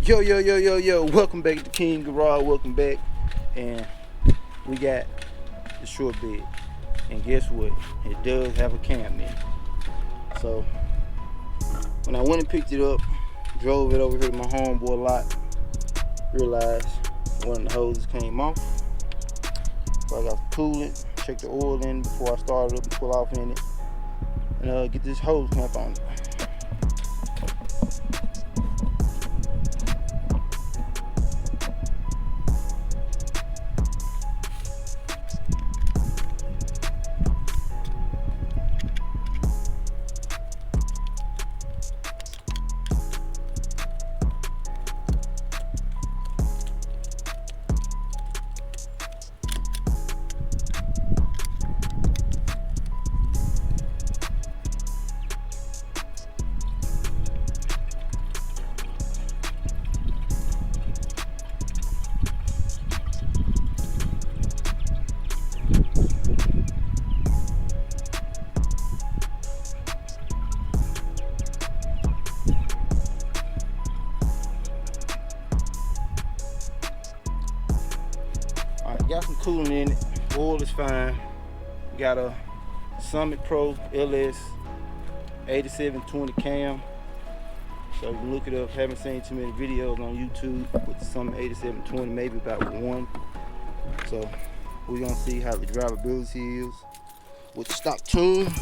Yo, welcome back to King Garage, welcome back. And we got the short bed. And guess what? It does have a cam in it. So, when I went and picked it up, drove it over here to my homeboy lot, realized one of the hoses came off. So I got the coolant, check the oil in before I start it up and pull off in it. And get this hose clamp on it. Got some coolant in it, oil is fine. Got a Summit Pro LS 8720 cam. So you can look it up. Haven't seen too many videos on YouTube with the Summit 8720, maybe about one. So we're gonna see how the drivability is with the stock tune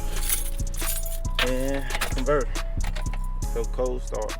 and converter. So cold start.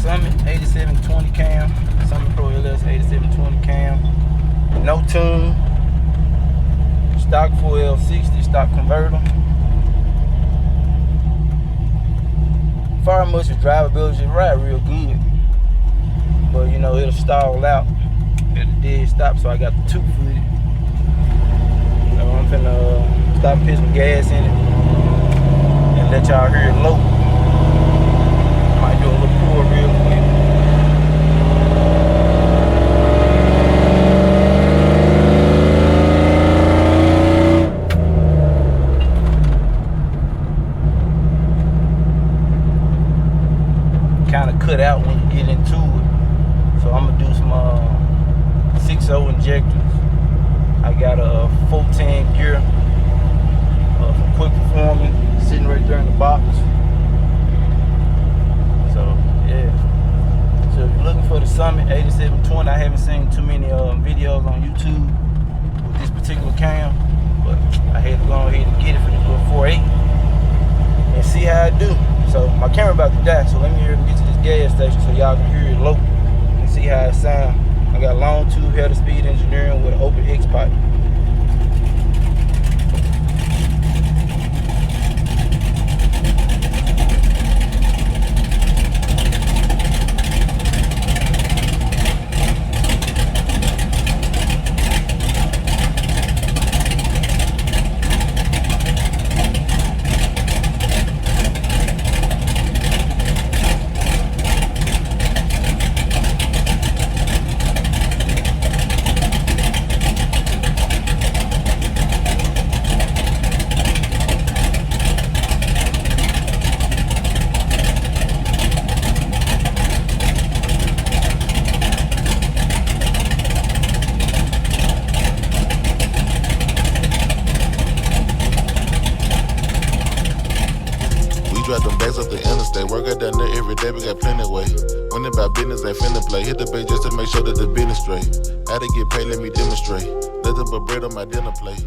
Summit 8720 cam, Summit Pro LS 8720 cam, no tune, stock 4L60, stock converter. Far much of drivability, it ride real good, but you know it'll stall out at a dead stop, so I got the 2-footed. So I'm finna stop and put some gas in it and let y'all hear it low. Might do a little pour real quick. Kind of cut out when you get into it. So I'm gonna do some 6.0 injectors. I got a 410 gear from Quick Performing sitting right there in the box. So yeah. So if you're looking for the Summit 8720, I haven't seen too many videos on YouTube with this particular cam, but I had to go ahead and get it for this little 4.8 and see how it do. So my camera about to die, so let me get to this gas station so y'all can hear it low and see how it sound. I got long tube header speed engineering with an open X-Pipe. drop them bags up the interstate. Work out down there every day, we got plenty way. When it about business, ain't finna play. Hit the bait just to make sure that the business straight. How to get paid, let me demonstrate. Nothing but bread on my dinner plate.